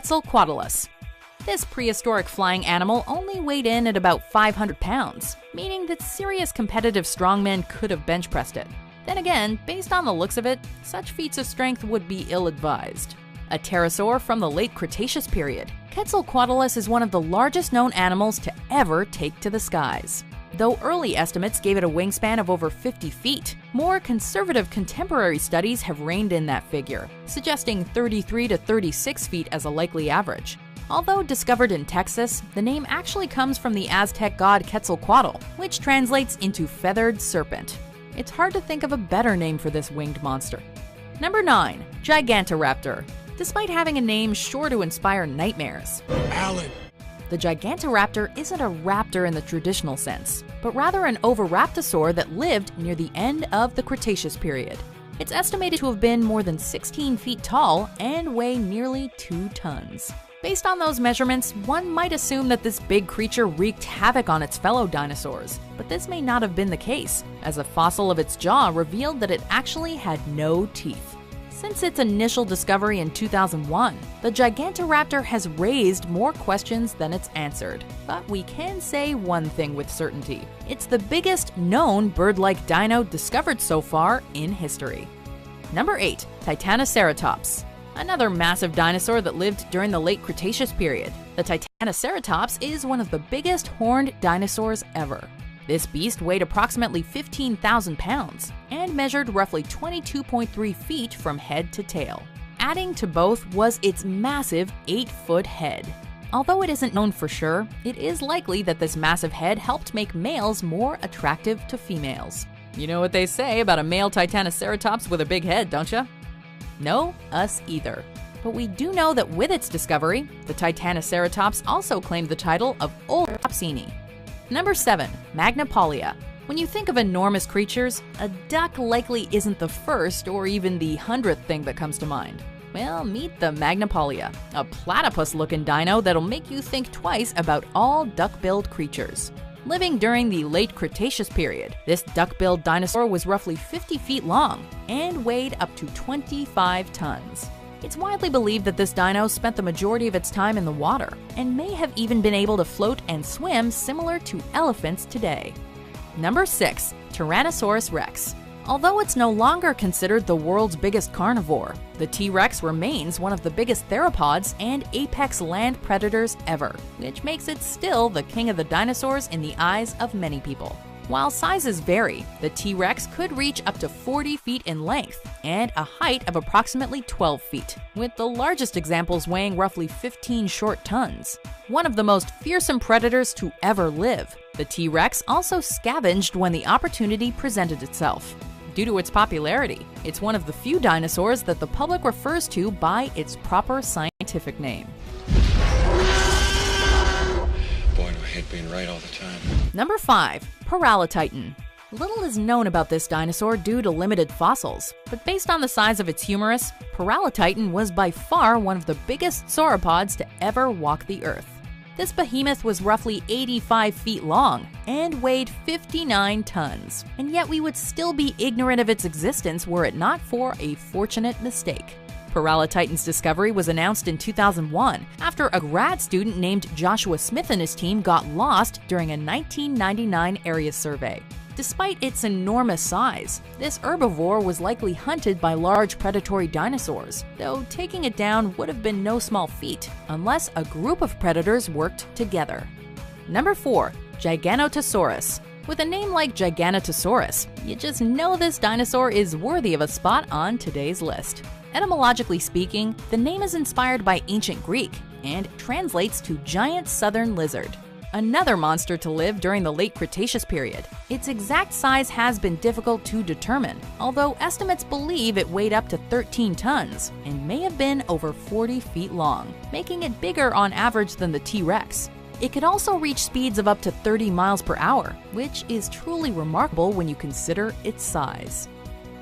Quetzalcoatlus. This prehistoric flying animal only weighed in at about 500 pounds, meaning that serious competitive strongmen could have bench pressed it. Then again, based on the looks of it, such feats of strength would be ill-advised. A pterosaur from the late Cretaceous period, Quetzalcoatlus is one of the largest known animals to ever take to the skies. Though early estimates gave it a wingspan of over 50 feet, more conservative contemporary studies have reined in that figure, suggesting 33 to 36 feet as a likely average. Although discovered in Texas, the name actually comes from the Aztec god Quetzalcoatl, which translates into feathered serpent. It's hard to think of a better name for this winged monster. Number 9. Gigantoraptor. Despite having a name sure to inspire nightmares, Alan. The Gigantoraptor isn't a raptor in the traditional sense, but rather an oviraptorosaur that lived near the end of the Cretaceous period. It's estimated to have been more than 16 feet tall and weigh nearly 2 tons. Based on those measurements, one might assume that this big creature wreaked havoc on its fellow dinosaurs, but this may not have been the case, as a fossil of its jaw revealed that it actually had no teeth. Since its initial discovery in 2001, the Gigantoraptor has raised more questions than it's answered. But we can say one thing with certainty. It's the biggest known bird-like dino discovered so far in history. Number 8. Titanoceratops. Another massive dinosaur that lived during the late Cretaceous period. The Titanoceratops is one of the biggest horned dinosaurs ever. This beast weighed approximately 15,000 pounds and measured roughly 22.3 feet from head to tail. Adding to both was its massive 8-foot head. Although it isn't known for sure, it is likely that this massive head helped make males more attractive to females. You know what they say about a male Titanoceratops with a big head, don't you? No, us either. But we do know that with its discovery, the Titanoceratops also claimed the title of Oligocene. Number 7. Magnapolia. When you think of enormous creatures, a duck likely isn't the first or even the 100th thing that comes to mind. Well, meet the Magnapolia, a platypus-looking dino that'll make you think twice about all duck-billed creatures. Living during the late Cretaceous period, this duck-billed dinosaur was roughly 50 feet long and weighed up to 25 tons. It's widely believed that this dino spent the majority of its time in the water and may have even been able to float and swim similar to elephants today. Number 6. Tyrannosaurus rex. Although it's no longer considered the world's biggest carnivore, the T-Rex remains one of the biggest theropods and apex land predators ever, which makes it still the king of the dinosaurs in the eyes of many people. While sizes vary, the T-Rex could reach up to 40 feet in length and a height of approximately 12 feet, with the largest examples weighing roughly 15 short tons. One of the most fearsome predators to ever live, the T-Rex also scavenged when the opportunity presented itself. Due to its popularity, it's one of the few dinosaurs that the public refers to by its proper scientific name. Boy, do I hate being right all the time. Number 5. Paralotitan. Little is known about this dinosaur due to limited fossils, but based on the size of its humerus, Paralotitan was by far one of the biggest sauropods to ever walk the earth. This behemoth was roughly 85 feet long and weighed 59 tons, and yet we would still be ignorant of its existence were it not for a fortunate mistake. Paralotitan's discovery was announced in 2001 after a grad student named Joshua Smith and his team got lost during a 1999 area survey. Despite its enormous size, this herbivore was likely hunted by large predatory dinosaurs, though taking it down would have been no small feat unless a group of predators worked together. Number 4. Giganotosaurus. With a name like Giganotosaurus, you just know this dinosaur is worthy of a spot on today's list. Etymologically speaking, the name is inspired by ancient Greek and translates to giant southern lizard. Another monster to live during the late Cretaceous period. Its exact size has been difficult to determine, although estimates believe it weighed up to 13 tons and may have been over 40 feet long, making it bigger on average than the T-Rex. It could also reach speeds of up to 30 miles per hour, which is truly remarkable when you consider its size.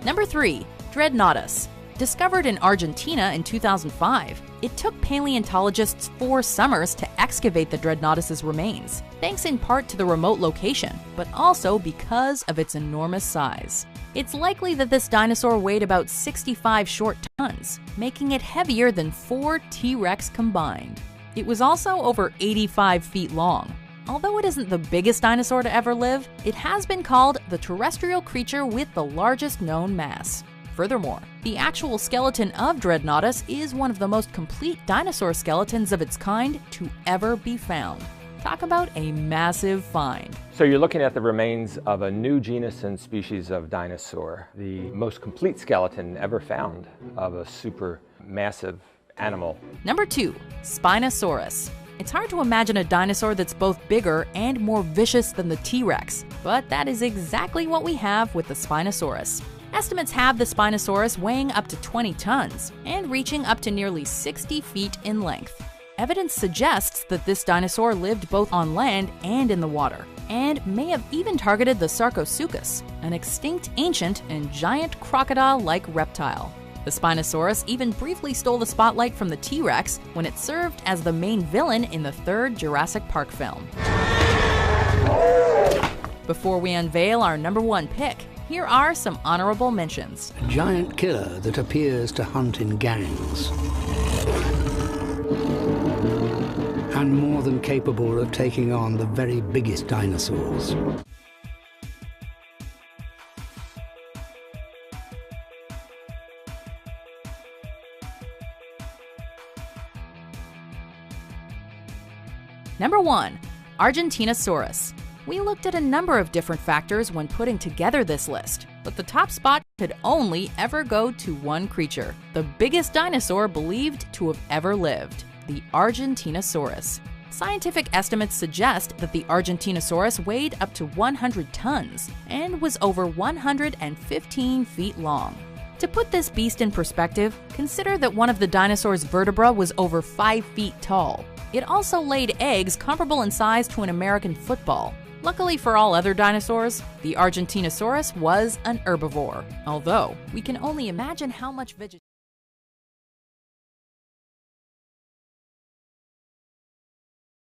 Number 3. Dreadnoughtus. Discovered in Argentina in 2005, it took paleontologists 4 summers to excavate the Dreadnoughtus's remains, thanks in part to the remote location, but also because of its enormous size. It's likely that this dinosaur weighed about 65 short tons, making it heavier than 4 T-Rex combined. It was also over 85 feet long. Although it isn't the biggest dinosaur to ever live, it has been called the terrestrial creature with the largest known mass. Furthermore, the actual skeleton of Dreadnoughtus is one of the most complete dinosaur skeletons of its kind to ever be found. Talk about a massive find. So you're looking at the remains of a new genus and species of dinosaur, the most complete skeleton ever found of a supermassive animal. Number 2, Spinosaurus. It's hard to imagine a dinosaur that's both bigger and more vicious than the T-Rex, but that is exactly what we have with the Spinosaurus. Estimates have the Spinosaurus weighing up to 20 tons and reaching up to nearly 60 feet in length. Evidence suggests that this dinosaur lived both on land and in the water, and may have even targeted the Sarcosuchus, an extinct ancient and giant crocodile-like reptile. The Spinosaurus even briefly stole the spotlight from the T-Rex when it served as the main villain in the third Jurassic Park film. Before we unveil our number 1 pick, here are some honorable mentions. A giant killer that appears to hunt in gangs, and more than capable of taking on the very biggest dinosaurs. Number 1, Argentinosaurus. We looked at a number of different factors when putting together this list, but the top spot could only ever go to one creature, the biggest dinosaur believed to have ever lived, the Argentinosaurus. Scientific estimates suggest that the Argentinosaurus weighed up to 100 tons and was over 115 feet long. To put this beast in perspective, consider that one of the dinosaur's vertebrae was over 5 feet tall. It also laid eggs comparable in size to an American football. Luckily for all other dinosaurs, the Argentinosaurus was an herbivore, although we can only imagine how much vegetation